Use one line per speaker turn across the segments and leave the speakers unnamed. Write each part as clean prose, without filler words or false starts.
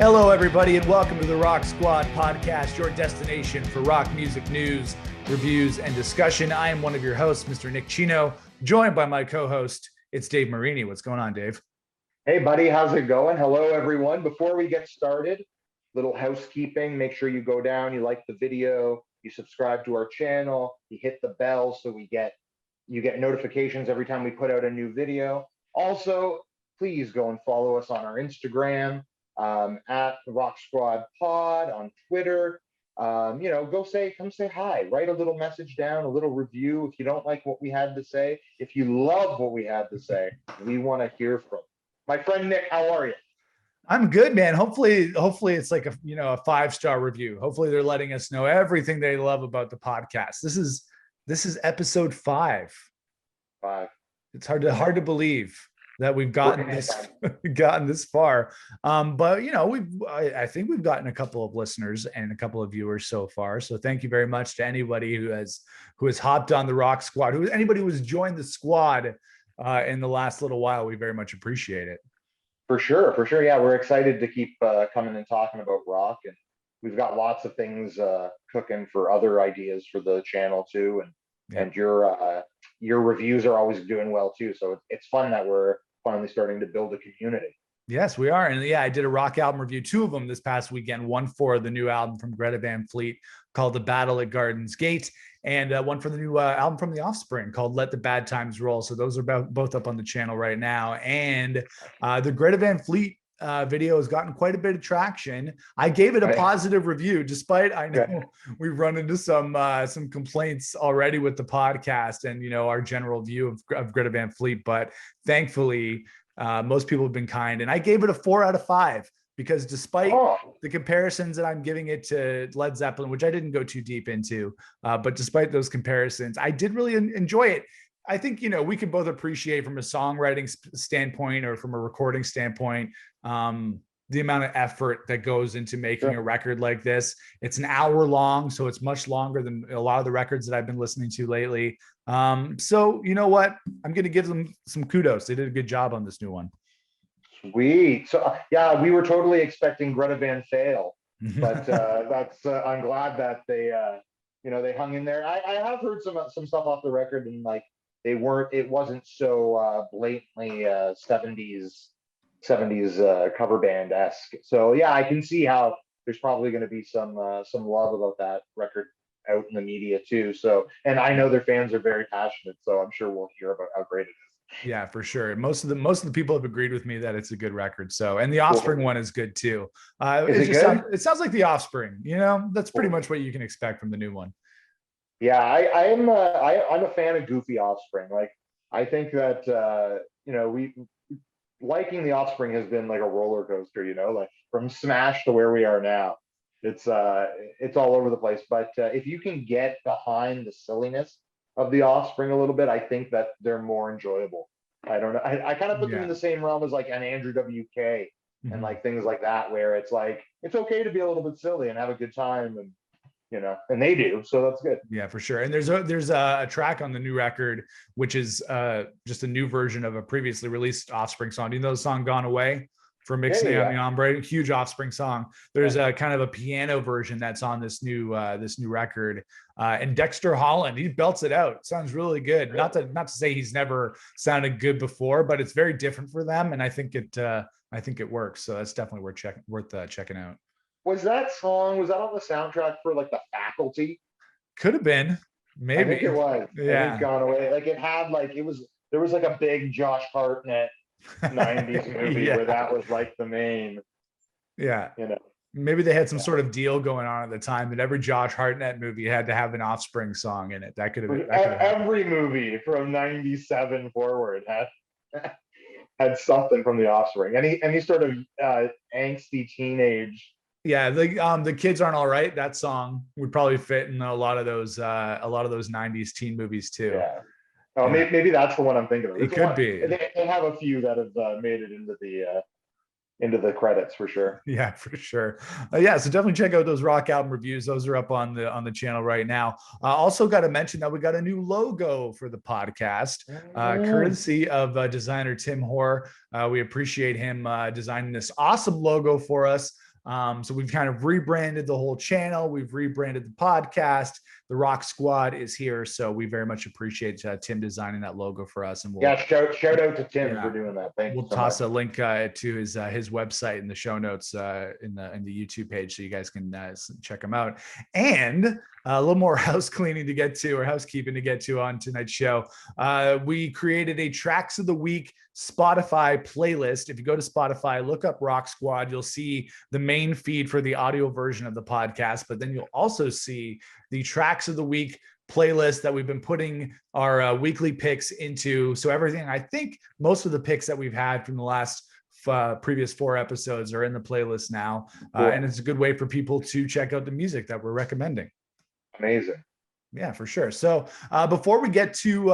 Hello, everybody, and welcome to the Rock Squad podcast, your destination for rock music news, reviews, and discussion. I am one of your hosts, Mr. Nick Chino, joined by my co-host, it's Dave Marini. What's going on, Dave?
Hey, buddy, how's it going? Hello, everyone. Before we get started, little housekeeping. Make sure you go down, you like the video, you subscribe to our channel, you hit the bell so you get notifications every time we put out a new video. Also, please go and follow us on our Instagram. At the Rock Squad Pod on Twitter. Come say hi, write a little message down, a little review. If you don't like what we had to say, if you love what we had to say, we want to hear from my friend Nick. How are you?
I'm good, man. Hopefully it's like a 5-star review. Hopefully they're letting us know everything they love about the podcast. This is episode 5. It's hard to believe that we've gotten this far. But I think we've gotten a couple of listeners and a couple of viewers so far. So thank you very much to anybody who has hopped on the Rock Squad, anybody who has joined the squad in the last little while. We very much appreciate it.
For sure. Yeah, we're excited to keep coming and talking about rock, and we've got lots of things cooking for other ideas for the channel too. And your reviews are always doing well too. So it's fun that we're finally starting to build a community.
Yes, we are. And yeah, I did a rock album review, 2 of them this past weekend, one for the new album from Greta Van Fleet called The Battle at Garden's Gate, and one for the new album from The Offspring called Let the Bad Times Roll. So those are both up on the channel right now. And the Greta Van Fleet video has gotten quite a bit of traction. I gave it a positive review, despite I know we've run into some complaints already with the podcast and our general view of Greta Van Fleet. But thankfully, most people have been kind, and I gave it a 4 out of 5 because despite the comparisons that I'm giving it to Led Zeppelin, which I didn't go too deep into, but despite those comparisons, I did really enjoy it. I think, we can both appreciate from a songwriting standpoint or from a recording standpoint, the amount of effort that goes into making a record like this. It's an hour long, so it's much longer than a lot of the records that I've been listening to lately. So you know what? I'm going to give them some kudos. They did a good job on this new one.
Sweet. So yeah, we were totally expecting Greta Van Fail, but I'm glad that they hung in there. I have heard some stuff off the record, and like it wasn't so blatantly 70s cover band-esque. So yeah, I can see how there's probably going to be some love about that record out in the media too. So, and I know their fans are very passionate, so I'm sure we'll hear about how great it is.
Yeah, for sure. Most of the people have agreed with me that it's a good record. So, and the Offspring one is good too. It sounds like the Offspring. That's pretty much what you can expect from the new one.
Yeah, I'm a fan of goofy Offspring. Like, I think that we liking the Offspring has been like a roller coaster. Like from Smash to where we are now. It's all over the place. But if you can get behind the silliness of the Offspring a little bit, I think that they're more enjoyable. I don't know. I kind of put them in the same realm as like an Andrew WK and like things like that, where it's like it's okay to be a little bit silly and have a good time, and and they do, so that's good.
Yeah, for sure. And there's a track on the new record which is just a new version of a previously released Offspring song. Do you know the song "Gone Away" from Mixing on the Ombre? Huge Offspring song. There's a kind of a piano version that's on this new record, and Dexter Holland, he belts it out. It sounds really good. Not to say he's never sounded good before, but it's very different for them, and I think it works. So that's definitely worth checking out.
Was that on the soundtrack for like The Faculty?
Could have been, maybe.
I think it was.
Yeah,
it's Gone Away. Like it had like there was like a big Josh Hartnett 90s movie where that was like the main.
Yeah. Maybe they had some sort of deal going on at the time that every Josh Hartnett movie had to have an Offspring song in it. That could have been.
Every movie from 97 forward had something from the Offspring. Any sort of angsty teenage.
Yeah, the Kids Aren't All Right. That song would probably fit in a lot of those 90s teen movies too.
Yeah. Oh, maybe that's the one I'm thinking of.
It could be.
They have a few that have made it into the credits for sure.
Yeah, for sure. So definitely check out those rock album reviews. Those are up on the channel right now. Also got to mention that we got a new logo for the podcast, courtesy of designer Tim Hoare. We appreciate him designing this awesome logo for us. So we've kind of rebranded the whole channel. We've rebranded the podcast. The Rock Squad is here. So we very much appreciate Tim designing that logo for us. And we'll
shout out to Tim for doing that. Thank you so
toss
much.
a link to his website in the show notes in the YouTube page, so you guys can check him out. And a little more house cleaning to get to, or housekeeping to get to on tonight's show. We created a Tracks of the Week Spotify playlist. If you go to Spotify, look up Rock Squad, you'll see the main feed for the audio version of the podcast, but then you'll also see the Tracks of the Week playlist that we've been putting our weekly picks into. So everything, I think most of the picks that we've had from the last previous 4 episodes are in the playlist now.
Cool.
And it's a good way for people to check out the music that we're recommending.
Amazing.
Yeah, for sure. So before we get to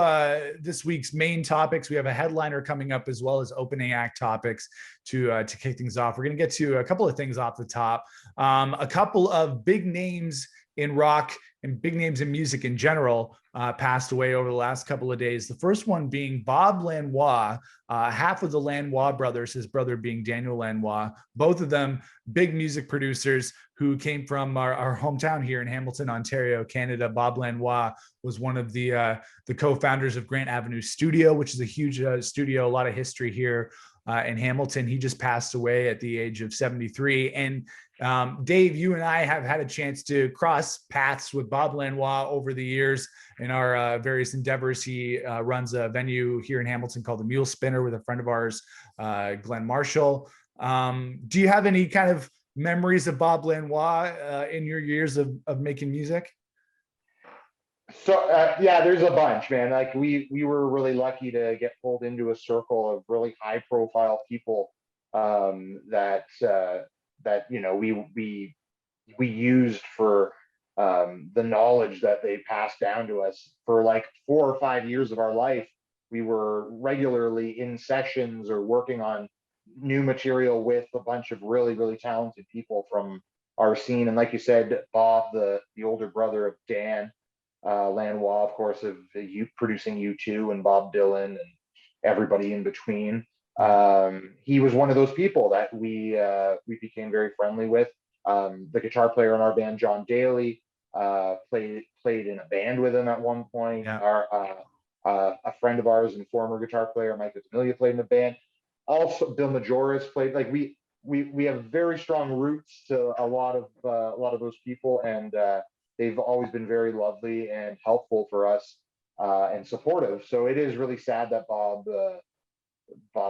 this week's main topics, we have a headliner coming up as well as opening act topics to kick things off. We're going to get to a couple of things off the top. A couple of big names in rock and big names in music in general passed away over the last couple of days. The first one being Bob Lanois, half of the Lanois brothers, his brother being Daniel Lanois, both of them big music producers who came from our hometown here in Hamilton, Ontario, Canada. Bob Lanois was one of the co-founders of Grant Avenue Studio, which is a huge studio, a lot of history here in Hamilton. He just passed away at the age of 73. And Dave, you and I have had a chance to cross paths with Bob Lanois over the years in our various endeavors. He runs a venue here in Hamilton called the Mule Spinner with a friend of ours, Glenn Marshall. Do you have any kind of memories of Bob Lanois in your years of making music?
So yeah, there's a bunch, man. Like we were really lucky to get pulled into a circle of really high profile people that you know we used for the knowledge that they passed down to us for like 4 or 5 years of our life. We were regularly in sessions or working on new material with a bunch of really, really talented people from our scene. And like you said, Bob, the older brother of Dan Lanois, of course, of producing U2 and Bob Dylan and everybody in between. He was one of those people that we became very friendly with. The guitar player in our band, John Daly, played in a band with him at one point. Yeah. A friend of ours and former guitar player, Mike Amelia, played in the band. Also, Bill Majoris played. Like we have very strong roots to a lot of those people, and they've always been very lovely and helpful for us and supportive. So it is really sad that Bob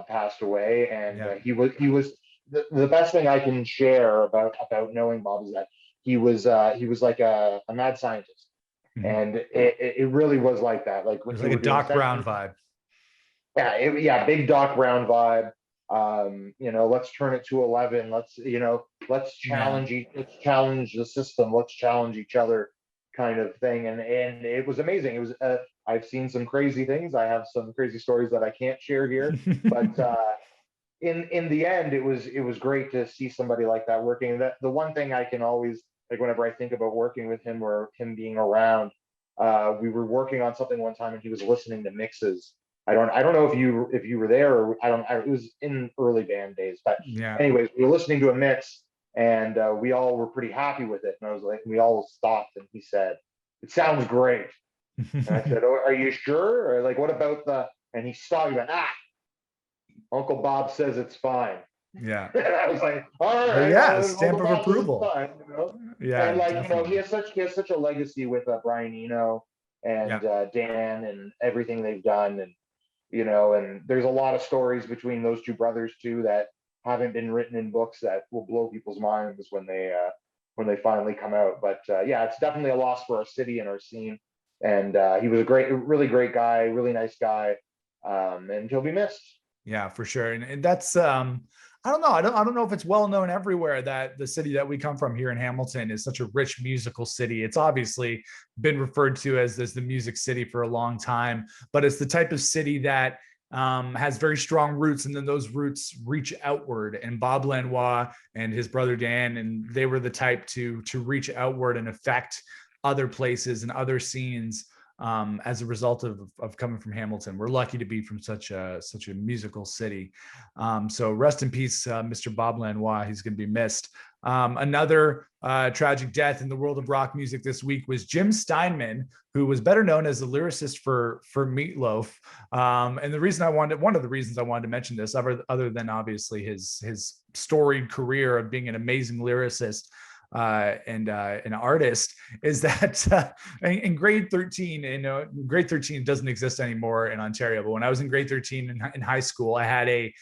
passed away, and he was the best thing I can share about knowing Bob is that he was like a mad scientist, and it really was like that. Like when
it was like a Doc Brown vibe.
Yeah, big Doc Brown vibe. You know, let's turn it to 11. Let's challenge let's challenge the system. Let's challenge each other, kind of thing. And it was amazing. It was. I've seen some crazy things. I have some crazy stories that I can't share here, but in the end, it was great to see somebody like that working. That the one thing I can always, like, whenever I think about working with him or him being around, we were working on something one time and he was listening to mixes. I don't know if you were there, or it was in early band days, but anyways, we were listening to a mix and we all were pretty happy with it. And I was like, we all stopped and he said, "It sounds great." And I said, "Oh, are you sure?" Or like, "What about and he stopped and went, Uncle Bob says it's fine."
Yeah.
And I was like, all right.
Yeah, stamp of approval.
Fine, you know?
Yeah.
And like,
definitely.
he has such a legacy with Brian Eno and Dan and everything they've done. And, and there's a lot of stories between those two brothers too that haven't been written in books that will blow people's minds when they finally come out. But it's definitely a loss for our city and our scene. And he was a really great guy, really nice guy. And he'll be missed.
Yeah, for sure. And that's, I don't know. I don't know if it's well known everywhere that the city that we come from here in Hamilton is such a rich musical city. It's obviously been referred to as the music city for a long time, but it's the type of city that has very strong roots, and then those roots reach outward. And Bob Lanois and his brother Dan, and they were the type to reach outward and affect other places and other scenes as a result of coming from Hamilton. We're lucky to be from such a musical city. So rest in peace, Mr. Bob Lanois. He's going to be missed. Another tragic death in the world of rock music this week was Jim Steinman, who was better known as the lyricist for Meatloaf. And one of the reasons I wanted to mention this, other than obviously his storied career of being an amazing lyricist and an artist, is that in grade 13, grade 13 doesn't exist anymore in Ontario, but when I was in grade 13 in high school, I had a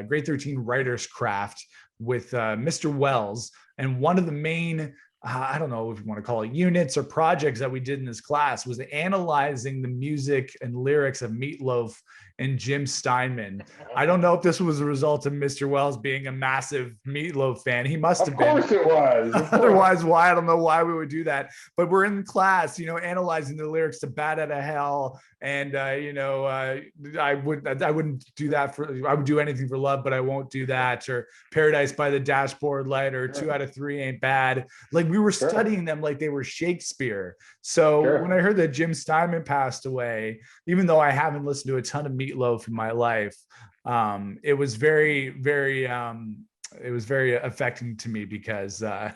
grade 13 writer's craft with Mr. Wells, and one of the main I don't know if you want to call it units or projects that we did in this class was analyzing the music and lyrics of Meatloaf and Jim Steinman. I don't know if this was a result of Mr. Wells being a massive Meatloaf fan. He must have been.
Of course it was.
Otherwise, why? I don't know why we would do that. But we're in class, analyzing the lyrics to "Bat Out of Hell," and I wouldn't do that I would do anything for love, but I won't do that, or "Paradise by the Dashboard Light," or "2 out of 3 ain't bad." Like we were studying them like they were Shakespeare. So when I heard that Jim Steinman passed away, even though I haven't listened to a ton of Meatloaf in my life, it was very, very affecting to me because I'm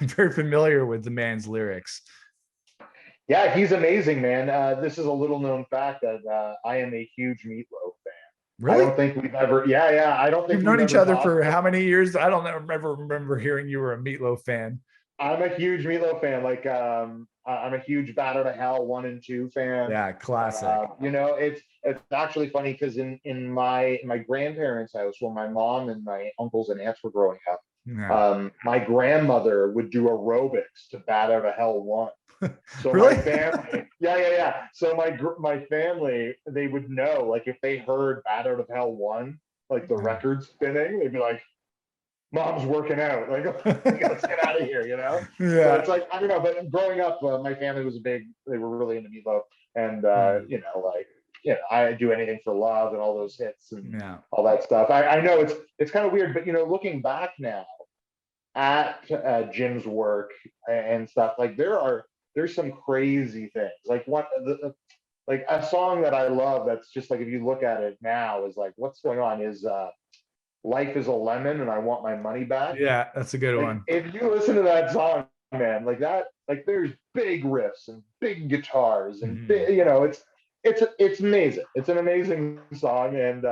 very familiar with the man's lyrics.
Yeah, he's amazing, man. This is a little known fact that I am a huge Meatloaf fan.
Really?
I don't think we've ever. Yeah. I don't think
we've known each other for how many years? I don't ever remember hearing you were a Meatloaf fan.
I'm a huge Meatloaf fan. Like, I'm a huge "Bat Out of Hell" 1 and 2 fan.
Yeah, classic.
It's actually funny because in my grandparents' house, when my mom and my uncles and aunts were growing up, my grandmother would do aerobics to "Bat Out of Hell" 1. So
really?
My family, yeah. So my family, they would know, like, if they heard "Bat Out of Hell" 1, like the record spinning, they'd be like, "Mom's working out. Like, let's get out of here,"
Yeah.
So it's like, I don't know, but growing up, my family was they were really into Meatloaf, and I do anything for love and all those hits and all that stuff. I know it's kind of weird, but looking back now at Jim's work and stuff, like there's some crazy things. Like like a song that I love that's just like, if you look at it now, is like, what's going on is "Life is a Lemon and I Want My Money Back."
Yeah, that's a good one.
If you listen to that song, man, like that, like there's big riffs and big guitars and it's amazing. It's an amazing song, and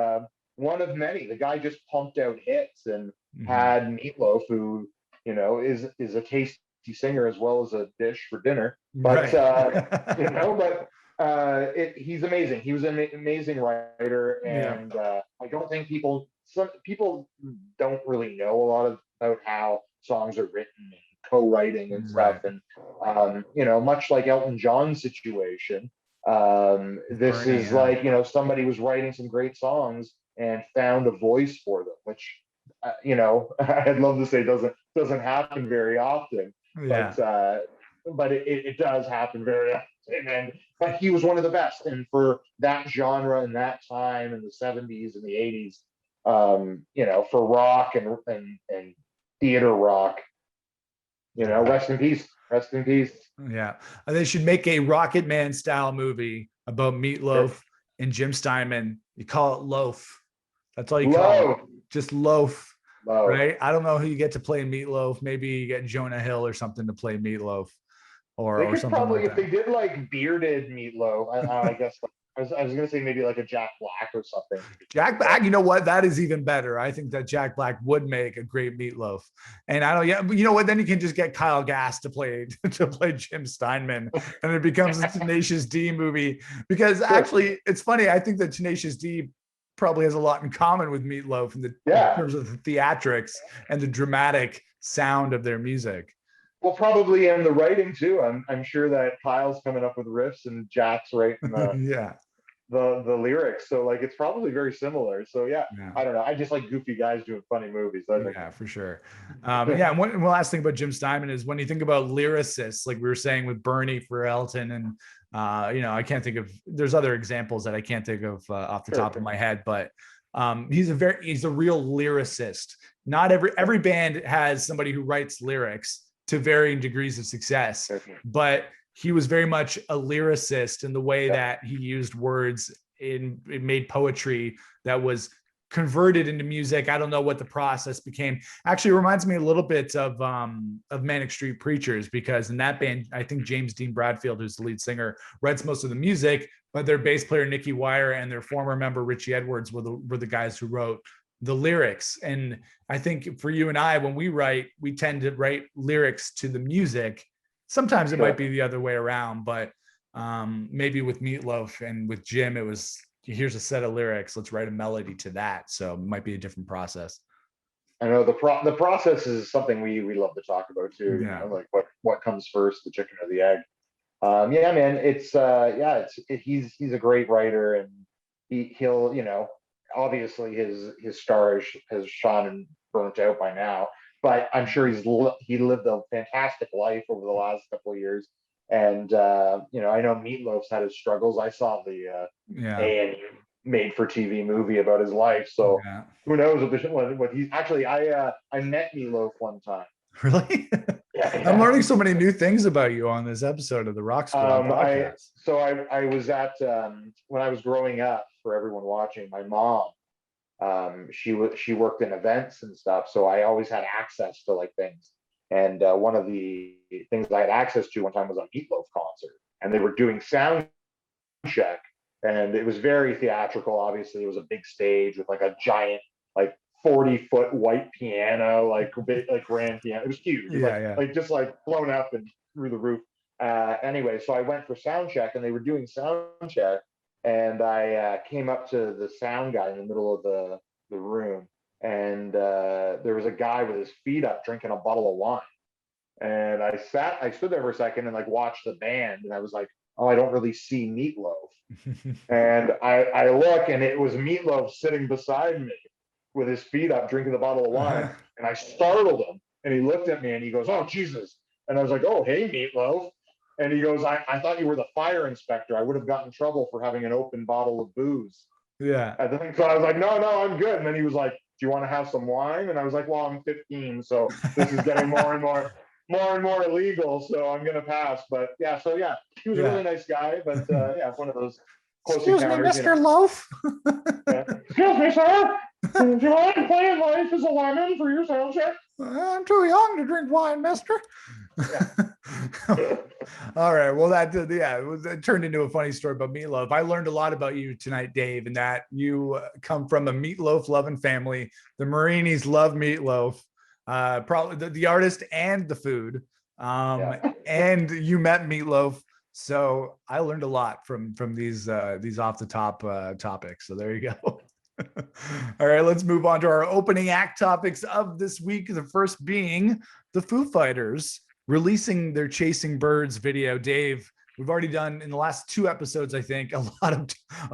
one of many. The guy just pumped out hits and had Meatloaf, who is a tasty singer as well as a dish for dinner. But he's amazing. He was an amazing writer, and I don't think some people don't really know a lot about how songs are written and co-writing and stuff. And much like Elton John's situation, this is like somebody was writing some great songs and found a voice for them, which I'd love to say doesn't happen very often. But it does happen very often. But he was one of the best, and for that genre and that time in the 70s and the 80s, for rock and theater rock, rest in peace. Rest in peace.
Yeah. And they should make a Rocket Man style movie about Meatloaf and Jim Steinman. You call it Loaf. That's all you call it. Just Loaf. Right? I don't know who you get to play Meatloaf. Maybe you get Jonah Hill or something to play Meatloaf. Or something
probably,
like
if they did like bearded Meatloaf, I guess I was going to say maybe like a Jack Black or something.
Jack Black, you know what? That is even better. I think that Jack Black would make a great Meatloaf. And I don't, you know what? Then you can just get Kyle Gass to play Jim Steinman, and it becomes a Tenacious D movie. Because actually, it's funny. I think that Tenacious D probably has a lot in common with Meatloaf in terms of the theatrics and the dramatic sound of their music.
Well, probably in the writing too. I'm sure that Kyle's coming up with riffs and Jack's writing the lyrics. So like it's probably very similar. So I don't know. I just like goofy guys doing funny movies.
Yeah, for sure. And one last thing about Jim Steinman is when you think about lyricists, like we were saying with Bernie for Elton, and I can't think of. There's other examples that I can't think of off the top of my head, but he's a real lyricist. Not every band has somebody who writes lyrics to varying degrees of success, but he was very much a lyricist in the way that he used words it made poetry that was converted into music. I don't know what the process became. Actually, it reminds me a little bit of Manic Street Preachers, because in that band, I think James Dean Bradfield, who's the lead singer, writes most of the music, but their bass player Nicky Wire and their former member Richie Edwards were the guys who wrote the lyrics. And I think for you and I, when we write, we tend to write lyrics to the music. Sometimes it might be the other way around, but maybe with Meatloaf and with Jim, it was, here's a set of lyrics, let's write a melody to that. So it might be a different process.
I know the process is something we love to talk about too.
Yeah.
You know, like what comes first, the chicken or the egg? Yeah, man, he's a great writer, and he'll, you know, obviously his star has shone and burnt out by now, but I'm sure he lived a fantastic life over the last couple of years. And you know, I know Meatloaf's had his struggles. I saw the A&E made for TV movie about his life, so who knows what he's actually. I met Meatloaf one time.
Really?
Yeah.
I'm learning so many new things about you on this episode of the Rock Squad podcast.
I was at when I was growing up, for everyone watching, my mom, she worked in events and stuff, so I always had access to like things. And one of the things I had access to one time was a Meatloaf concert, and they were doing sound check, and it was very theatrical. Obviously, it was a big stage with like a giant, like 40-foot white piano, like grand piano. It was huge. Like just like blown up and through the roof. Anyway, so I went for sound check, and they were doing sound check, and I came up to the sound guy in the middle of the room, and there was a guy with his feet up drinking a bottle of wine. And I stood there for a second and like watched the band, and I was like, oh, I don't really see Meatloaf. And I look, and it was Meatloaf sitting beside me with his feet up drinking the bottle of wine. And I startled him, and he looked at me and he goes, oh, Jesus. And I was like, oh, hey, Meatloaf. And he goes, I thought you were the fire inspector. I would have gotten in trouble for having an open bottle of booze.
Yeah.
So I was like, no, I'm good. And then he was like, do you want to have some wine? And I was like, well, I'm 15, so this is getting more and more illegal, so I'm gonna pass. But yeah, so yeah, he was a really nice guy, but yeah, one of those close
Excuse
encounters.
me, Mr. Loaf.
Excuse me, sir. Do you mind playing Life is a Lemon for your sound check?
I'm too young to drink wine, mister.
Yeah.
All right. Well, it turned into a funny story about Meatloaf. I learned a lot about you tonight, Dave, and that you come from a meatloaf loving family. The Marinis love meatloaf, probably the artist and the food. And you met Meatloaf. So I learned a lot from these off the top topics. So there you go. All right, let's move on to our opening act topics of this week. The first being the Foo Fighters releasing their Chasing Birds video. Dave, we've already done in the last 2 episodes, I think, a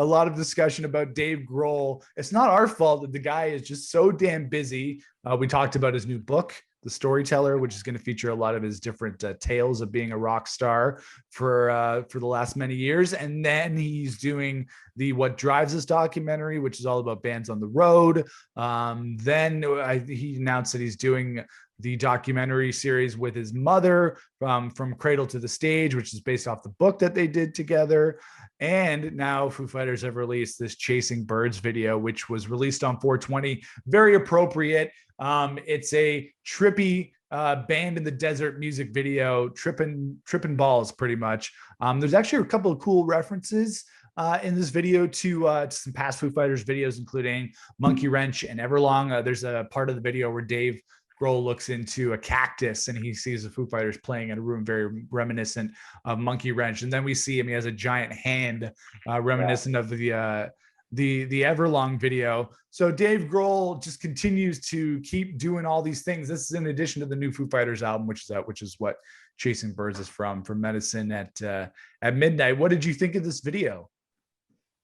lot of discussion about Dave Grohl. It's not our fault that the guy is just so damn busy. We talked about his new book, The Storyteller, which is going to feature a lot of his different tales of being a rock star for the last many years. And then he's doing the What Drives Us documentary, which is all about bands on the road. He announced that he's doing the documentary series with his mother, from Cradle to the Stage, which is based off the book that they did together. And now Foo Fighters have released this Chasing Birds video, which was released on 420. Very appropriate. It's a trippy band in the desert music video, tripping balls pretty much. There's actually a couple of cool references in this video to some past Foo Fighters videos, including Monkey Wrench and Everlong. There's a part of the video where Dave Grohl looks into a cactus and he sees the Foo Fighters playing in a room very reminiscent of Monkey Wrench. And then we see him, he has a giant hand reminiscent of the Everlong video. So Dave Grohl just continues to keep doing all these things. This is in addition to the new Foo Fighters album, which is what Chasing Birds is from Medicine at Midnight. What did you think of this video?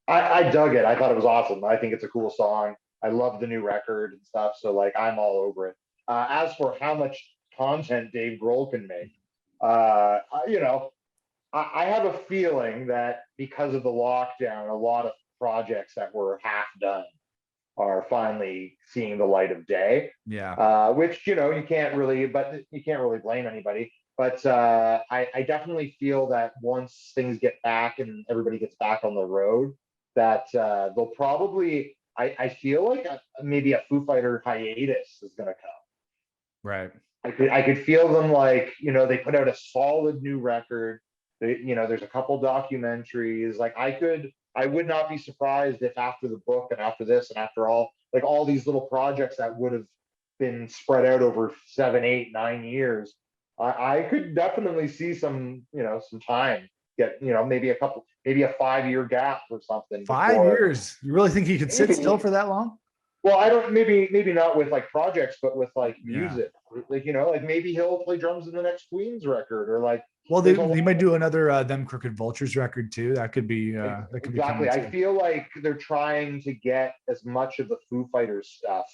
I dug it. I thought it was awesome. I think it's a cool song. I love the new record and stuff. So like, I'm all over it. As for how much content Dave Grohl can make, I have a feeling that because of the lockdown, a lot of projects that were half done are finally seeing the light of day.
Yeah.
Which, you can't really blame anybody. But I definitely feel that once things get back and everybody gets back on the road, that they'll probably, I feel like maybe a Foo Fighter hiatus is going to come.
Right.
I could feel them, like, they put out a solid new record. There's a couple documentaries. Like, I would not be surprised if after the book and after this and after all these little projects that would have been spread out over 7, 8, 9 years, I could definitely see some time get, maybe a 5 year gap or something
5 years? You really think he could sit still
maybe.
for that long?
Well, I don't, maybe not with like projects, but with like
Yeah.
music. Like, like maybe he'll play drums in the next Queen's record, or like
Well,
there's a
they
lot.
might do another Them Crooked Vultures record too. That could be coming
Exactly. I
too.
feel like they're trying to get as much of the Foo Fighters stuff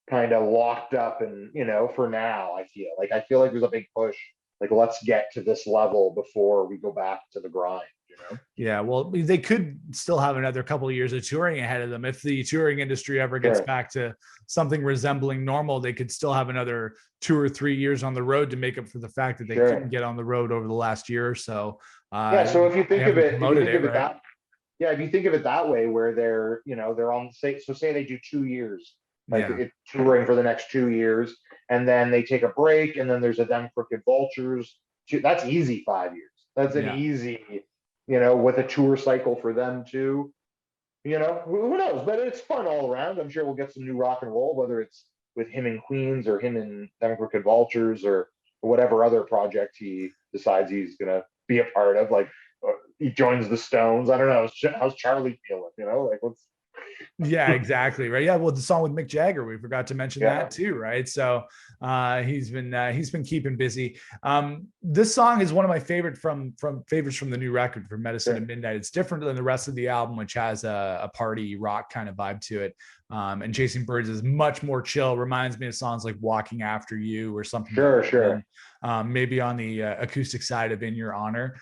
kind of locked up, and for now, I feel like there's a big push. Like, let's get to this level before we go back to the grind.
Yeah, well, they could still have another couple of years of touring ahead of them. If the touring industry ever gets
Sure.
back to something resembling normal, they could still have another 2 or 3 years on the road to make up for the fact that they couldn't
Sure.
get on the road over the last year or so.
Yeah. So if you
They
think of
haven't
it,
promoted it, right?
yeah, if you think of it that way, where they're on, say they do 2 years, like
Yeah,
touring for the next 2 years, and then they take a break, and then there's a Them Crooked Vultures. That's easy 5 years. That's an
yeah.
easy, with a tour cycle for them too. Who knows? But it's fun all around. I'm sure we'll get some new rock and roll, whether it's with him in Queens or him in Them Crooked Vultures or whatever other project he decides he's gonna be a part of. Like, he joins the Stones. I don't know. How's Charlie feeling? Like, what's
Yeah, exactly. Right. Yeah. Well, the song with Mick Jagger, we forgot to mention
yeah,
that too, right? So he's been keeping busy. This song is one of my favorites from the new record, from Medicine at
sure,
Midnight. It's different than the rest of the album, which has a party rock kind of vibe to it. And Chasing Birds is much more chill. Reminds me of songs like Walking After You or something that
sure,
would have been
sure,
maybe on the acoustic side of In Your Honor.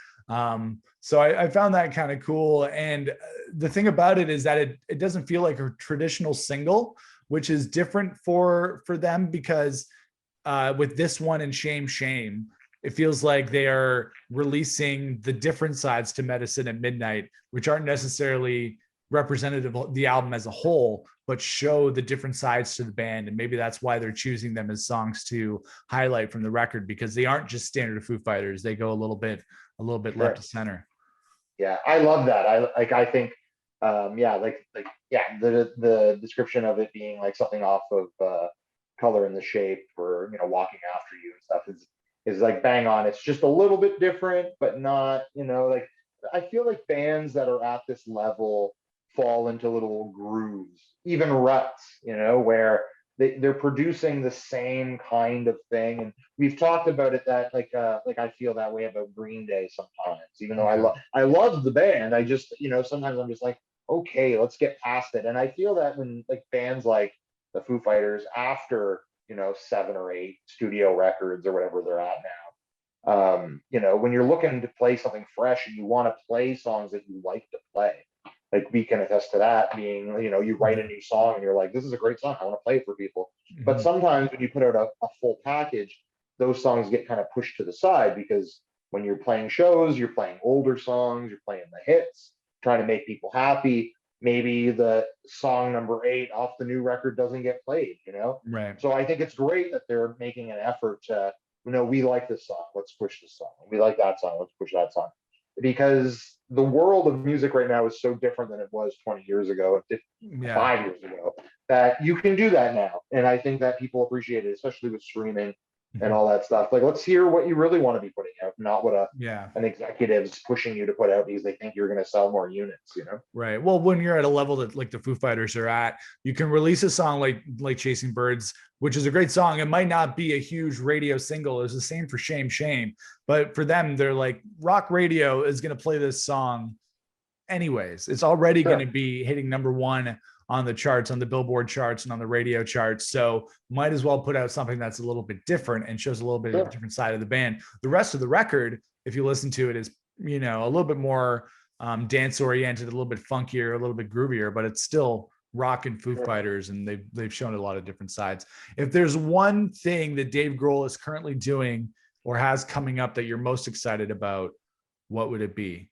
So I found that kind of cool. And the thing about it is that it doesn't feel like a traditional single, which is different for them, because with this one and Shame Shame, it feels like they are releasing the different sides to Medicine at Midnight, which aren't necessarily representative of the album as a whole, but show the different sides to the band. And maybe that's why they're choosing them as songs to highlight from the record, because they aren't just standard Foo Fighters. They go a little bit left to
sure.
center.
Yeah, I love that. I think, yeah, yeah, the description of it being like something off of Color and the Shape, or Walking After You and stuff, is like bang on. It's just a little bit different, but not, like, I feel like bands that are at this level fall into little grooves, even ruts, where they're producing the same kind of thing. And we've talked about it, that like I feel that way about Green Day sometimes, even though
Yeah.
I love the band. I just, sometimes I'm just like, okay, let's get past it. And I feel that when like bands like the Foo Fighters, after 7 or 8 studio records or whatever they're at now, when you're looking to play something fresh and you want to play songs that you like to play, like we can attest to that, being, you write a new song and you're like, this is a great song, I want to play it for people. But
Mhm.
sometimes when you put out a full package, those songs get kind of pushed to the side, because when you're playing shows, you're playing older songs, you're playing the hits, trying to make people happy. Maybe the song number 8 off the new record doesn't get played.
Right.
So I think it's great that they're making an effort to, we like this song, let's push this song. We like that song, let's push that song. Because the world of music right now is so different than it was 20 years ago,
Yeah.
5 years ago, that you can do that now. And I think that people appreciate it, especially with streaming and
Mhm.
all that stuff. Like, let's hear what you really want to be putting out, not what
Yeah.
an executive's pushing you to put out because they think you're going to sell more units.
Right. Well, when you're at a level that like the Foo Fighters are at, you can release a song like Chasing Birds, which is a great song. It might not be a huge radio single. It's the same for Shame Shame, but for them, they're like, rock radio is going to play this song anyways. It's already going to
Sure,
be hitting number one on the charts, on the Billboard charts, and on the radio charts. So might as well put out something that's a little bit different and shows a little bit of a
sure,
different side of the band. The rest of the record, if you listen to it, is a little bit more dance oriented, a little bit funkier, a little bit groovier, but it's still rock and Foo
sure.
Fighters, and they've shown a lot of different sides. If there's one thing that Dave Grohl is currently doing or has coming up that you're most excited about, what would it be?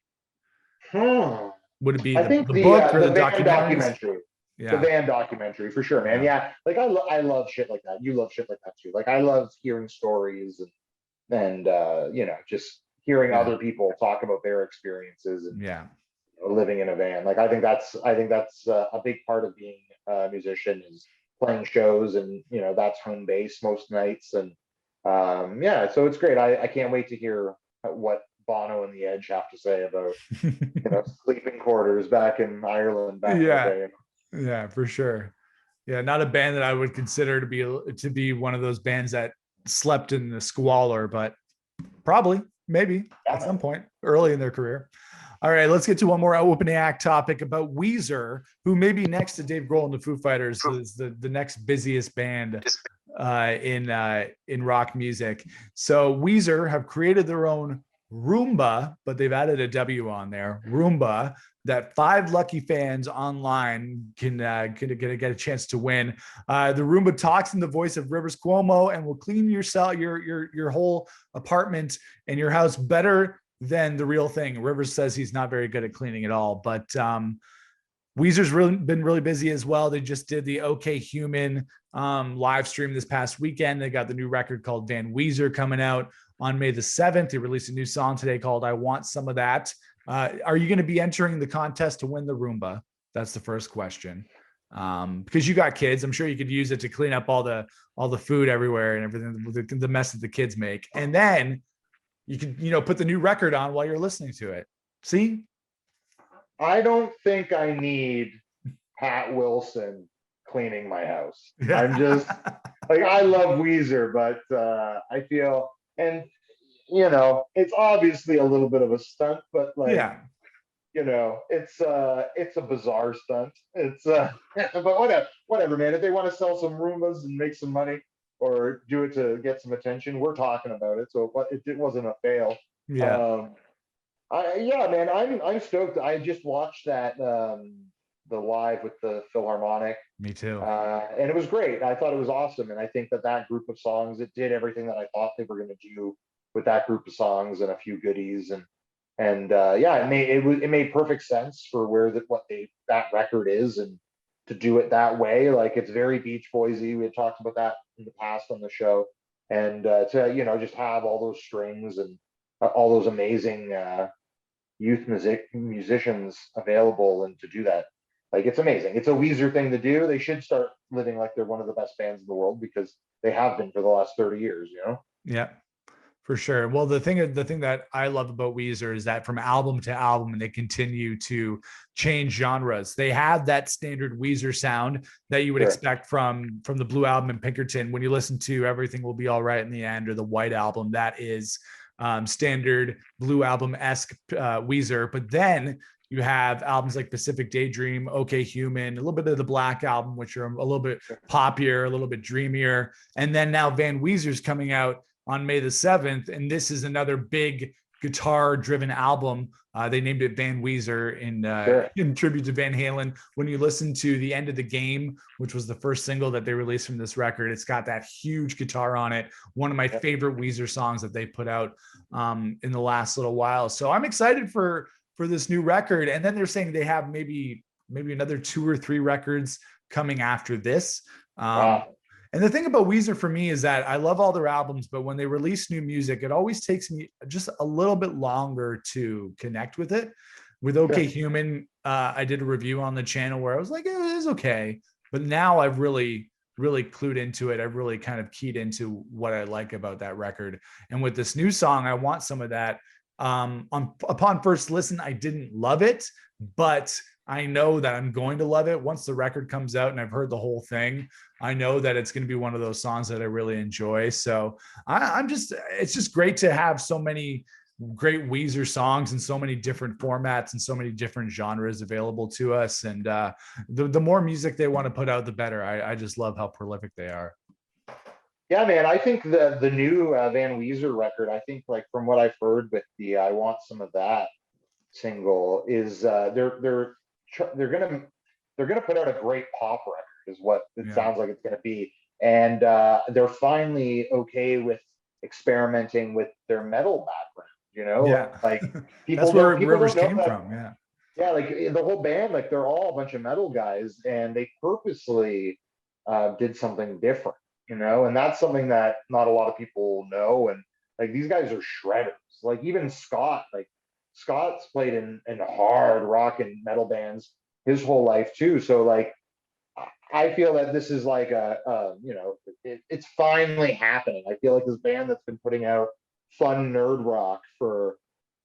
Hmm.
Would it be
I
the
think
book or
the
the
Van
documentaries?
documentary, the
Yeah.
Van documentary for sure, man.
Yeah.
Yeah, like I love shit like that. You love shit like that too. Like I love hearing stories and just hearing
Yeah.
other people talk about their experiences and
Yeah.
living in a van. Like I think that's a big part of being a musician is playing shows, and that's home base most nights. And yeah, so it's great. I can't wait to hear what Bono and the Edge have to say about sleeping quarters back in Ireland back in the
Yeah.
day.
Yeah, for sure. Yeah, not a band that I would consider to be one of those bands that slept in the squalor, but probably, maybe at
Yeah,
some point early in their career. All right, let's get to one more opening act topic about Weezer, who maybe next to Dave Grohl and the Foo Fighters is the next busiest band in rock music. So Weezer have created their own Roomba, but they've added a W on there. Roomba, that 5 lucky fans online can get a chance to win. The Roomba talks in the voice of Rivers Cuomo and will clean your whole apartment and your house better than the real thing. Rivers says he's not very good at cleaning at all, but Weezer's been really busy as well. They just did the OK Human live stream this past weekend. They got the new record called Van Weezer coming out on May the 7th. They released a new song today called I Want Some of That. Are you going to be entering the contest to win the Roomba? That's the first question. Because you got kids, I'm sure you could use it to clean up all the food everywhere and everything, the mess that the kids make. And then you can, put the new record on while you're listening to it. See?
I don't think I need Pat Wilson cleaning my house. I'm just
Yeah.
like I love Weezer, but I feel and it's obviously a little bit of a stunt, but like
Yeah.
it's a bizarre stunt. It's but whatever, man. If they want to sell some Roombas and make some money or do it to get some attention, we're talking about it. So it wasn't a fail.
Yeah.
Um, yeah, man, I'm stoked. I just watched that the live with the Philharmonic,
Me too.
and it was great. I thought it was awesome, and I think that group of songs it did everything that I thought they were going to do with that group of songs and a few goodies, and yeah, it made perfect sense for that record is and to do it that way. Like it's very Beach Boysy. We had talked about that in the past on the show, and to just have all those strings and all those amazing youth musicians available and to do that. Like it's amazing. It's a Weezer thing to do. They should start living like they're one of the best bands in the world because they have been for the last 30 years,
Yeah. For sure. Well, the thing that I love about Weezer is that from album to album, and they continue to change genres. They have that standard Weezer sound that you would
Sure.
expect from the Blue Album and Pinkerton. When you listen to Everything Will Be All Right in the End or the White Album, that is standard Blue Album-esque Weezer. But then you have albums like Pacific Daydream, OK Human, a little bit of the Black Album, which are a little bit poppier, a little bit dreamier. And then now Van Weezer's coming out on May the 7th. And this is another big guitar driven album. They named it Van Weezer in tribute to Van Halen. When you listen to The End of the Game, which was the first single that they released from this record, it's got that huge guitar on it. One of my favorite Weezer songs that they put out in the last little while. So I'm excited for this new record. And then they're saying they have maybe another 2 or 3 records coming after this.
Wow.
And the thing about Weezer for me is that I love all their albums, but when they release new music, it always takes me just a little bit longer to connect with it. With OK Human, I did a review on the channel where I was like, it is okay. But now I've really clued into it. I've really kind of keyed into what I like about that record. And with this new song, I Want Some of That. Upon first listen, I didn't love it, but I know that I'm going to love it once the record comes out and I've heard the whole thing. I know that it's going to be one of those songs that I really enjoy. So it's just great to have so many great Weezer songs and so many different formats and so many different genres available to us. And the more music they want to put out, the better. I just love how prolific they are.
Yeah, man. I think the new Van Weezer record. I think like from what I've heard with the "I Want Some of That" single is they're gonna put out a great pop record is what it sounds like it's gonna be, and they're finally okay with experimenting with their metal background,
Yeah.
like
That's
people
where
don't people
Rivers
don't know
came
that.
from. Yeah.
Yeah, like the whole band, like they're all a bunch of metal guys, and they purposely did something different, and that's something that not a lot of people know. And like these guys are shredders. Like even Scott, like Scott's played in hard rock and metal bands his whole life too. So like I feel that this is like it's finally happening. I feel like this band that's been putting out fun nerd rock for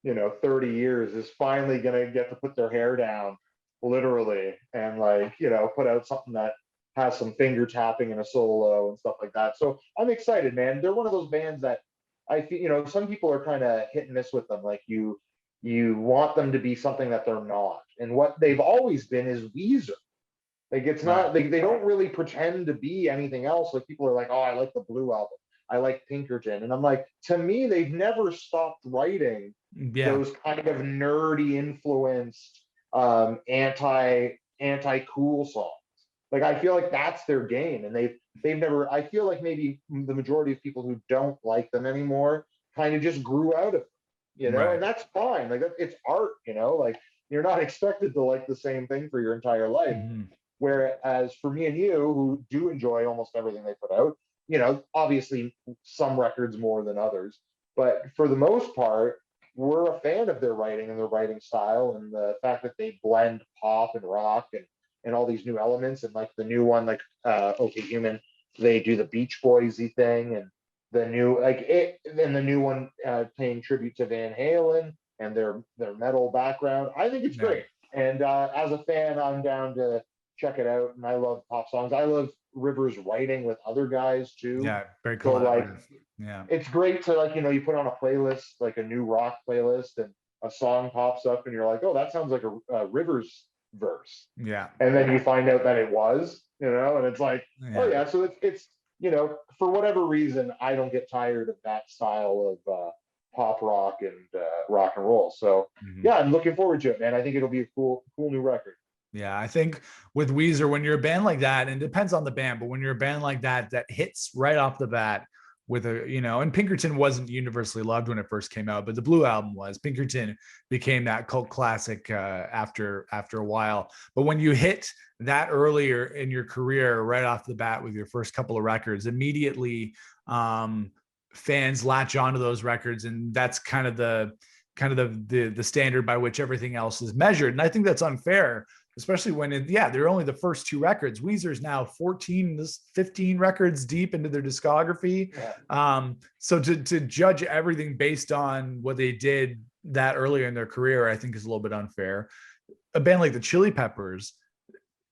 30 years is finally gonna get to put their hair down, literally, and like put out something that has some finger tapping and a solo and stuff like that. So I'm excited, man. They're one of those bands that I feel some people are kind of hit and miss with them. Like you want them to be something that they're not, and what they've always been is Weezer. Like it's
Right.
not they don't really pretend to be anything else. Like people are like, oh, I like the Blue album, I like Pinkerton, and I'm like, to me, they've never stopped writing
Yeah.
those kind of nerdy influenced anti cool songs. Like I feel like that's their game, and they've never. I feel like maybe the majority of people who don't like them anymore kind of just grew out of it,
Right.
and that's fine. Like it's art, like you're not expected to like the same thing for your entire life.
Mhm.
Whereas for me and you, who do enjoy almost everything they put out, obviously some records more than others, but for the most part, we're a fan of their writing and their writing style and the fact that they blend pop and rock and all these new elements. And like the new one, like OK Human, they do the Beach Boysy thing, and the new and the new one paying tribute to Van Halen and their metal background. I think it's
Yeah.
great. And as a fan, I'm down to check it out. And I love pop songs. I love Rivers writing with other guys too.
Yeah. Very
So like
collaborative. Yeah.
it's great to like, you put on a playlist, like a new rock playlist, and a song pops up and you're like, oh, that sounds like a Rivers verse.
Yeah.
And then you find out that it was, and it's like, oh
Yeah.
yeah. So it's for whatever reason, I don't get tired of that style of pop rock and rock and roll. So
Mhm.
yeah, I'm looking forward to it, man. I think it'll be a cool new record.
Yeah, I think with Weezer, when you're a band like that, and it depends on the band, but when you're a band like that that hits right off the bat with and Pinkerton wasn't universally loved when it first came out, but the Blue album was. Pinkerton became that cult classic after a while. But when you hit that earlier in your career, right off the bat with your first couple of records, immediately fans latch onto those records, and that's kind of the standard by which everything else is measured. And I think that's unfair, especially when they're only the first two records. Weezer's now 15 records deep into their discography.
Yeah.
So to judge everything based on what they did that earlier in their career, I think is a little bit unfair. A band like the Chili Peppers,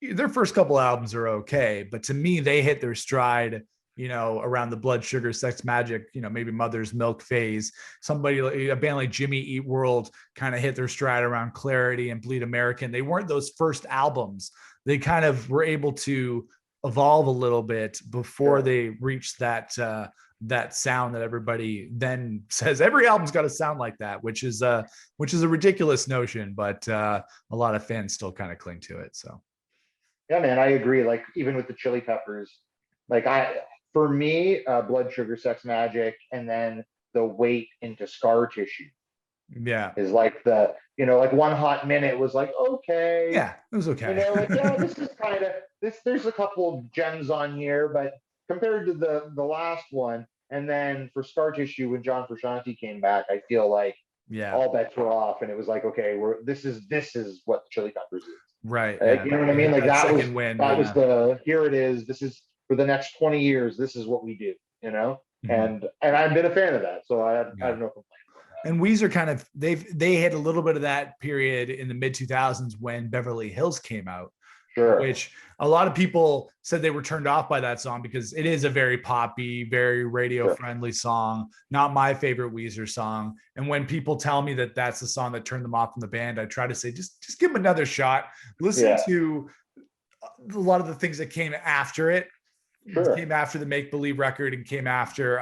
their first couple albums are okay, but to me, they hit their stride around the Blood Sugar Sex Magic, maybe Mother's Milk phase. A band like Jimmy Eat World kind of hit their stride around Clarity and Bleed American. They weren't those first albums. They kind of were able to evolve a little bit before they reached that sound that everybody then says every album's got to sound like that, which is a ridiculous notion, but a lot of fans still kind of cling to it. So
Yeah, man, I agree. Like even with the Chili Peppers, like for me, Blood Sugar Sex Magic, and then the Wait into Scar Tissue
yeah,
is like like One Hot Minute was like, okay,
it was okay.
like yeah, this is kind of this. There's a couple of gems on here, but compared to the last one, and then for Scar Tissue when John Frusciante came back, I feel like
Yeah,
all bets were off, and it was like, okay, this is what the Chili Peppers is.
right. Yeah,
You know what I mean? Like
that second win.
was the here it is. This is for the next 20 years. This is what we do.
Mhm.
And I've been a fan of that, so I have no complaints.
And Weezer kind of they had a little bit of that period in the mid 2000s when Beverly Hills came out,
Sure.
which a lot of people said they were turned off by that song because it is a very poppy, very radio friendly song. Not my favorite Weezer song. And when people tell me that that's the song that turned them off from the band, I try to say just give them another shot. Listen to a lot of the things that came after it. Came after the Make Believe record and came after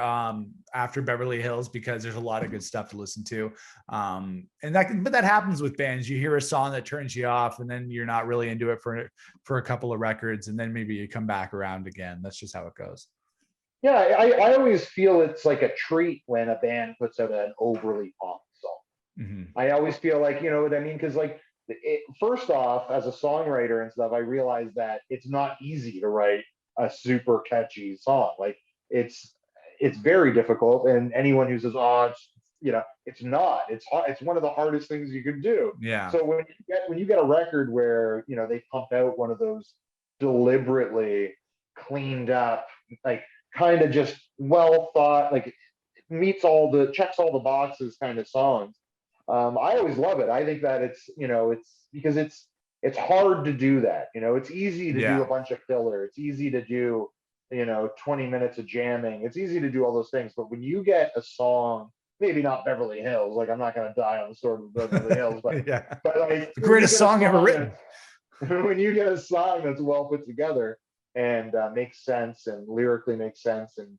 Beverly Hills, because there's a lot of good stuff to listen to. But that happens with bands. You hear a song that turns you off, and then you're not really into it for a couple of records, and then maybe you come back around again. That's just how it goes.
Yeah, I always feel it's like a treat when a band puts out an overly pop song.
Mhm.
I always feel like, you know what I mean? Because like, first off, as a songwriter and stuff, I realize that it's not easy to write a super catchy song. Like, it's it's very difficult, and anyone who says, "Oh, it's," it's not. It's hard. It's one of the hardest things you can do.
Yeah.
So when you get a record where they pump out one of those deliberately cleaned up, like kind of just well thought, like meets all the checks all the boxes kind of songs. I always love it. I think that it's because it's hard to do that. It's easy to do a
Yeah.
bunch of filler. It's easy to do 20 minutes of jamming. It's easy to do all those things. But when you get a song, maybe not Beverly Hills, like I'm not gonna die on the sword of Beverly Hills, but
Yeah.
like
The
when you
greatest
get a
song ever
song
written.
that's when you get a song that's well put together and makes sense and lyrically makes sense and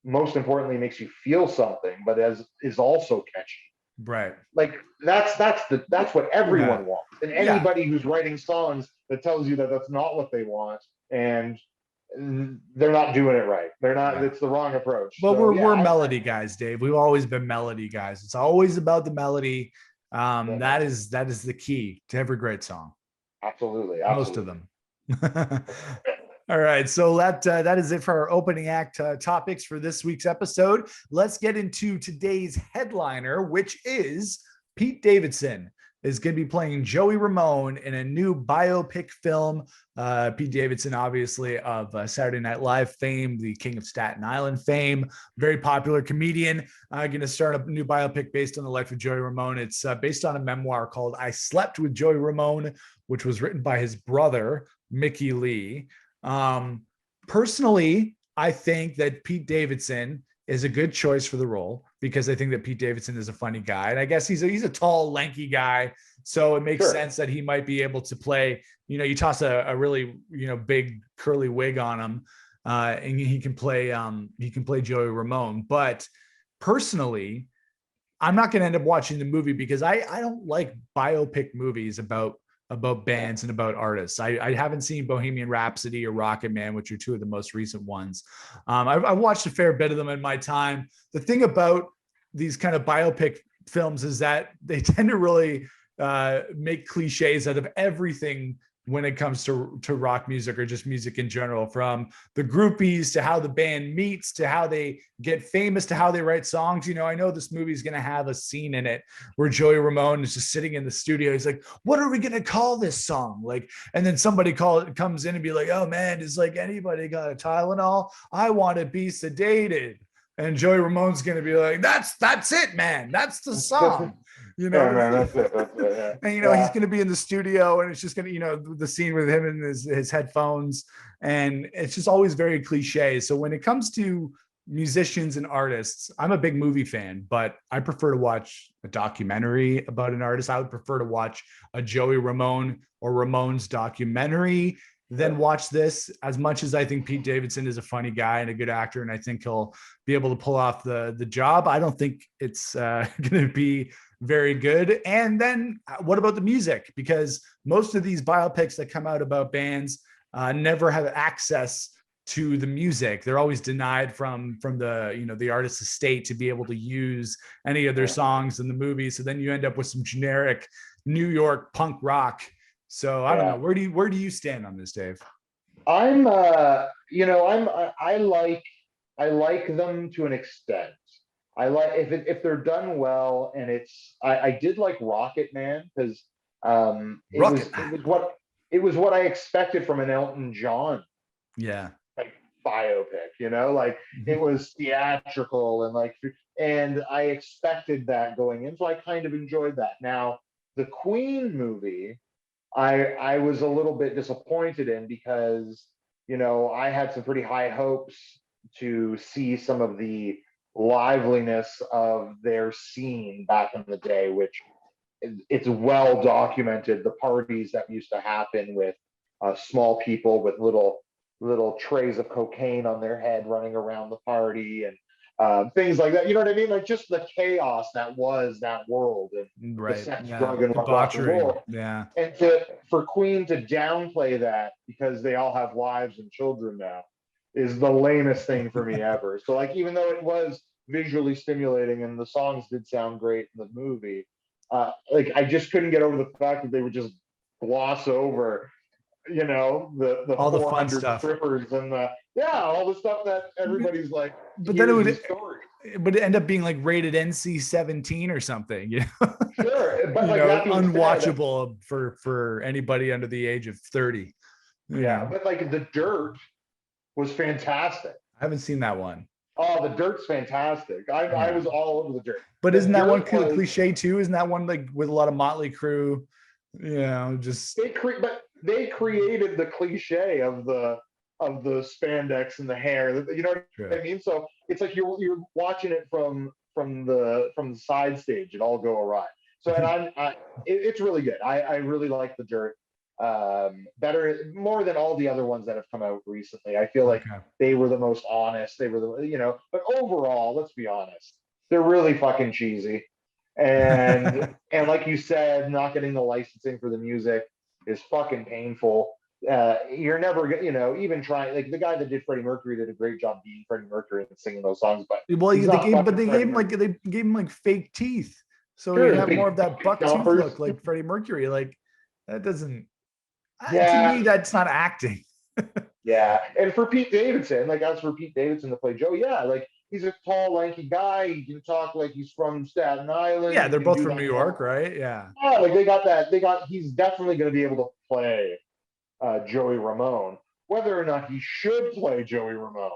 most importantly makes you feel something, but as is also catchy.
Right.
Like that's what
Yeah.
everyone wants. And
Yeah.
anybody who's writing songs that tells you that that's not what they want and they're not doing it right. They're not.
Yeah.
It's the wrong approach.
But
So
we're
yeah,
melody guys, Dave. We've always been melody guys. It's always about the melody.
yeah,
That is the key to every great song.
absolutely,
Most of
absolutely.
them. All right, so that is it for our opening act topics for this week's episode. Let's get into today's headliner, which is Pete Davidson is going to be playing Joey Ramone in a new biopic film. Pete Davidson, obviously of Saturday Night Live fame, the King of Staten Island fame, very popular comedian. Going to start a new biopic based on the life of Joey Ramone. It's based on a memoir called "I Slept with Joey Ramone," which was written by his brother Mickey Lee. Um, Personally, I think that Pete Davidson is a good choice for the role because I think that Pete Davidson is a funny guy, and I guess he's a tall, lanky guy, so it makes
Sure.
sense that he might be able to play. You toss a really big curly wig on him, and he can play Joey Ramone. But personally, I'm not going to end up watching the movie because I don't like biopic movies about
Yeah.
bands and about artists. I haven't seen Bohemian Rhapsody or Rocket Man, which are two of the most recent ones. I've watched a fair bit of them in my time. The thing about these kind of biopic films is that they tend to really make cliches out of everything when it comes to rock music or just music in general, from the groupies to how the band meets to how they get famous to how they write songs. I know this movie is going to have a scene in it where Joey Ramone is just sitting in the studio. He's like, what are we going to call this song? Like, and then somebody comes in and be like, oh man, is like anybody got a Tylenol? I want to be sedated. And Joey Ramone's going to be like, that's it, man. That's the song. You
Yeah,
know,
man, that's it. That's it.
and he's
Yeah.
going to be in the studio, and it's just going to, the scene with him and his headphones, and it's just always very cliche. So when it comes to musicians and artists, I'm a big movie fan, but I prefer to watch a documentary about an artist. I would prefer to watch a Joey Ramone or Ramones documentary than
Sure.
watch this, as much as I think Pete Davidson is a funny guy and a good actor, and I think he'll be able to pull off the job. I don't think it's going to be very good. And then what about the music? Because most of these biopics that come out about bands never have access to the music. They're always denied from the artist's estate to be able to use any of their
Yeah.
songs in the movie. So then you end up with some generic New York punk rock. So I don't know.
Yeah.
Where do you stand on this, Dave?
I'm I like them to an extent. I like if they're done well and I did like Rocket Man because it
Rocket.
was it was what I expected from an Elton John
Yeah.
like biopic, like it was theatrical and I expected that going in, so I kind of enjoyed that. Now, the Queen movie, I was a little bit disappointed in because I had some pretty high hopes to see some of the liveliness of their scene back in the day, which it's well documented. The parties that used to happen with small people with little trays of cocaine on their head running around the party and things like that. You know what I mean? Like just the chaos that was that world and the
Right.
sex,
Yeah.
drug, and rock and
Debauchery.
roll.
Yeah.
And for Queen to downplay that because they all have wives and children now, is the lamest thing for me ever. So like, even though it was visually stimulating and the songs did sound great in the movie, like I just couldn't get over the fact that they would just gloss over, the
All the fun
400
stuff.
strippers and all the stuff that everybody's like,
But then it would,
the story.
but it end up being like rated NC-17 or something,
Sure, but like that being
unwatchable for anybody under the age of 30.
But like The Dirt was fantastic.
I haven't seen that one.
Oh, The Dirt's fantastic. I was all over The Dirt.
But isn't that one
was,
cliche too? Isn't that one like with a lot of Motley Crue? Just
but they created the cliche of the spandex and the hair. You know what I mean? So it's like you're watching it from the side stage. It all go awry. So and it's really good. I really like The Dirt. More than all the other ones that have come out recently. I feel like they were the most honest. They were but overall, let's be honest, they're really fucking cheesy. And and like you said, not getting the licensing for the music is fucking painful. You're never even trying. Like the guy that did Freddie Mercury did a great job being Freddie Mercury and singing those songs, but
they gave him like fake teeth, so he had more of that buck tooth look like Freddie Mercury. Like that doesn't. To me, that's not acting.
And for Pete Davidson, to play Joe, like he's a tall, lanky guy. He can talk like he's from Staten Island.
Yeah, they're both from New York, right? Yeah.
Like they got that. He's definitely going to be able to play Joey Ramone. Whether or not he should play Joey Ramone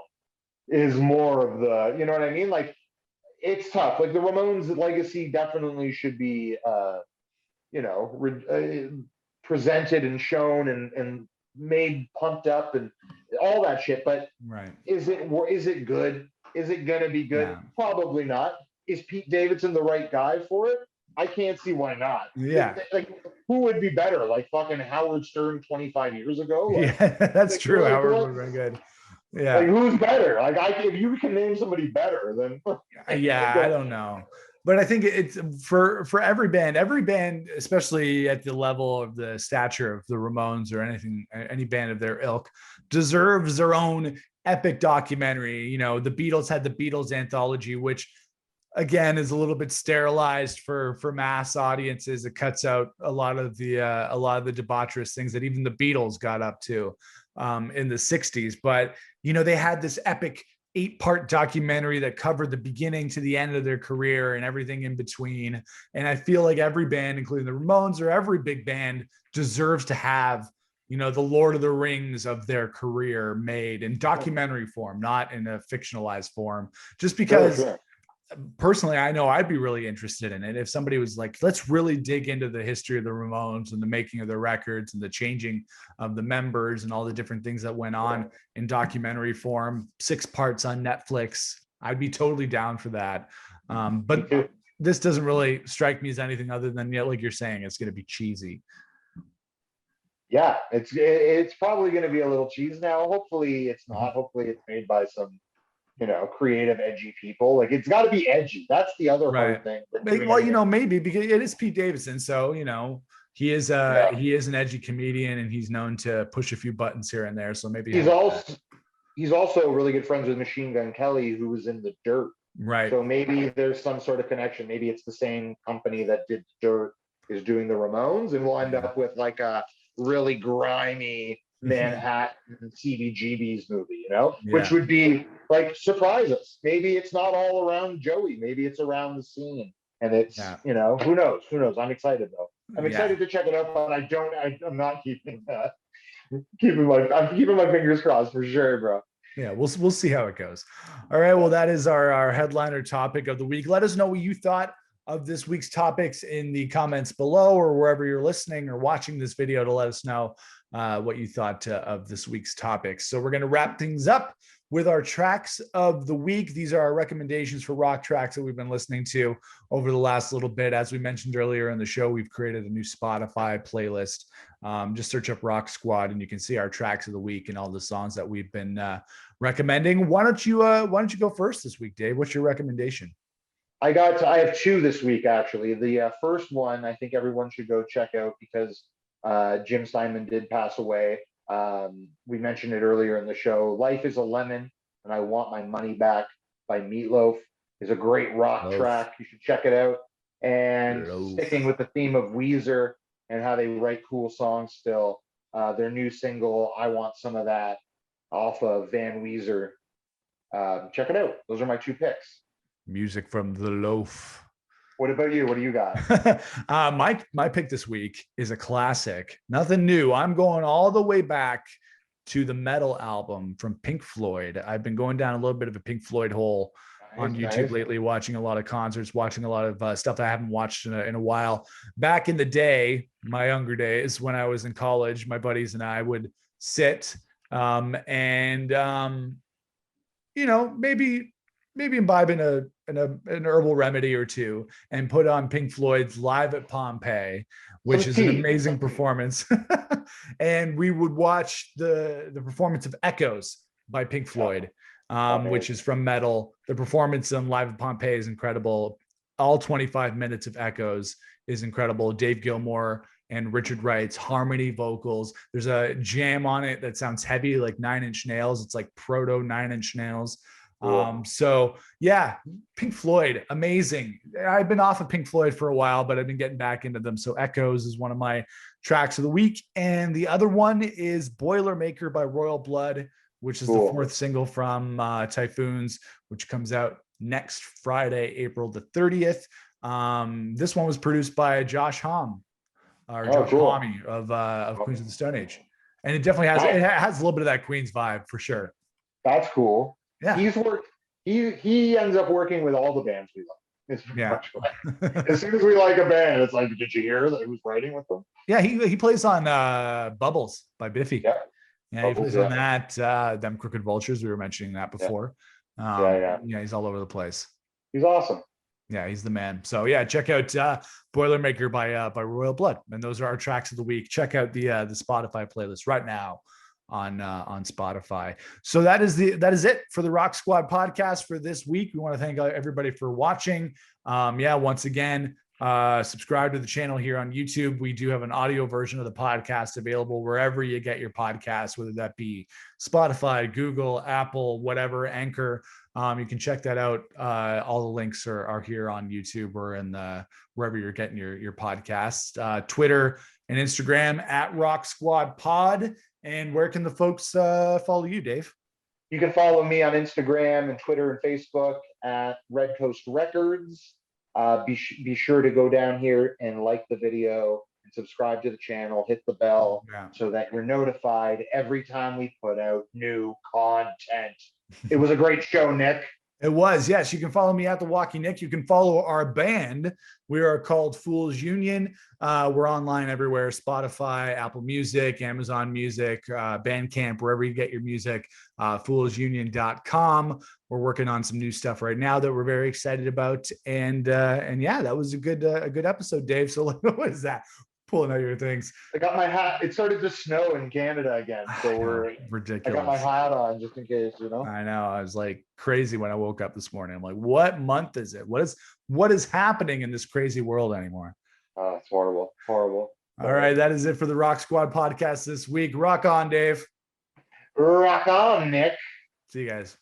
is more of the, you know what I mean? Like it's tough. Like the Ramones' legacy definitely should be, presented and shown and made pumped up and all that shit. But is it good? Is it gonna be good? Yeah. Probably not. Is Pete Davidson the right guy for it? I can't see why not.
Yeah.
Like who would be better? Like fucking Howard Stern 25 years ago? Like,
that's true. Howard would have been good. Yeah.
Like who's better? Like if you can name somebody better, then
I don't know. But I think it's for every band, especially at the level of the stature of the Ramones or any band of their ilk, deserves their own epic documentary. The Beatles had the Beatles anthology, which again is a little bit sterilized for mass audiences. It cuts out a lot of the debaucherous things that even the Beatles got up to in the 60s. But they had this epic 8-part documentary that covered the beginning to the end of their career and everything in between. And I feel like every band, including the Ramones or every big band, deserves to have, the Lord of the Rings of their career made in documentary form, not in a fictionalized form, just because personally, I know I'd be really interested in it. If somebody was like, let's really dig into the history of the Ramones and the making of their records and the changing of the members and all the different things that went on in documentary form, 6 parts on Netflix, I'd be totally down for that. But this doesn't really strike me as anything other than, like you're saying, it's going to be cheesy.
Yeah, it's probably going to be a little cheesy now. Hopefully it's not. Hopefully it's made by some creative, edgy people. Like it's got to be edgy. That's the other hard thing.
Well, maybe because it is Pete Davidson, so he is an edgy comedian and he's known to push a few buttons here and there. So maybe
he's also really good friends with Machine Gun Kelly, who was in The Dirt.
Right.
So maybe there's some sort of connection. Maybe it's the same company that did Dirt is doing the Ramones, and we'll end up with like a really grimy Manhattan CBGB's movie, which would be like surprise us. Maybe it's not all around Joey. Maybe it's around the scene, and it's who knows? I'm excited though. I'm excited to check it out, but I'm not keeping my fingers crossed for sure, bro.
Yeah, we'll see how it goes. All right, well, that is our headliner topic of the week. Let us know what you thought of this week's topics in the comments below or wherever you're listening or watching this video to let us know what you thought of this week's topics. So we're going to wrap things up with our tracks of the week. These are our recommendations for rock tracks that we've been listening to over the last little bit. As we mentioned earlier in the show, we've created a new Spotify playlist. Just search up Rock Squad and you can see our tracks of the week and all the songs that we've been recommending. Why don't you go first this week, Dave? What's your recommendation?
I have 2 this week, actually. The first one, I think everyone should go check out because Jim Steinman did pass away. We mentioned it earlier in the show. Life is a Lemon and I Want My Money Back by Meatloaf is a great rock
Loaf.
track. You should check it out. And
Loaf.
sticking with the theme of Weezer and how they write cool songs still, their new single, I Want Some of That, off of Van Weezer. Check it out. Those are my two picks.
Music from the Loaf.
What about you? What do you got?
My pick this week is a classic. Nothing new. I'm going all the way back to the Metal album from Pink Floyd. I've been going down a little bit of a Pink Floyd hole on YouTube lately, watching a lot of concerts, watching a lot of stuff I haven't watched in a while. Back in the day, my younger days, when I was in college, my buddies and I would sit and maybe imbibe in an herbal remedy or two and put on Pink Floyd's Live at Pompeii, which is an amazing performance. And we would watch the performance of Echoes by Pink Floyd, which is from Metal. The performance on Live at Pompeii is incredible. All 25 minutes of Echoes is incredible. Dave Gilmour and Richard Wright's harmony vocals. There's a jam on it that sounds heavy, like Nine Inch Nails. It's like proto Nine Inch Nails. So yeah, Pink Floyd, amazing. I've been off of Pink Floyd for a while, but I've been getting back into them. So Echoes is one of my tracks of the week. And the other one is Boilermaker by Royal Blood, which is the fourth single from Typhoons, which comes out next Friday, April the 30th. This one was produced by Josh Homme, Josh Homme of Queens of the Stone Age. And it definitely has a little bit of that Queens vibe for sure.
That's cool.
Yeah,
he ends up working with all the bands we love. As soon as we like a band, it's like, did you hear that he was writing with them?
Yeah, he plays on Bubbles by Biffy. Yeah, he plays on that. Them Crooked Vultures. We were mentioning that before. Yeah, he's all over the place.
He's awesome.
Yeah, he's the man. So yeah, check out Boilermaker by Royal Blood, and those are our tracks of the week. Check out the Spotify playlist right now on Spotify. So that is it for the Rock Squad podcast for this week. We want to thank everybody for watching. Once again, subscribe to the channel here on YouTube. We do have an audio version of the podcast available wherever you get your podcasts, whether that be Spotify, Google, Apple, whatever, Anchor. You can check that out. All the links are here on YouTube or in wherever you're getting your podcasts. Twitter and Instagram at Rock Squad Pod. And where can the folks follow you, Dave?
You can follow me on Instagram and Twitter and Facebook at Red Coast Records. Be sure to go down here and like the video and subscribe to the channel, hit the bell so that you're notified every time we put out new content. It was a great show, Nick.
It was, yes. You can follow me at The Walking Nick. You can follow our band. We are called Fools Union. We're online everywhere: Spotify, Apple Music, Amazon Music, Bandcamp, wherever you get your music. Foolsunion.com. We're working on some new stuff right now that we're very excited about. And yeah, that was a good episode, Dave. So what is that? Pulling out your things.
I got my hat. It started to snow in Canada again, so we're ridiculous. I got my hat on just in case,
I know. I was like crazy when I woke up this morning. I'm like, what month is it? What is happening in this crazy world anymore?
Oh, it's horrible. All
right, that is it for the Rock Squad podcast this week. Rock on, Dave.
Rock on, Nick.
See you guys.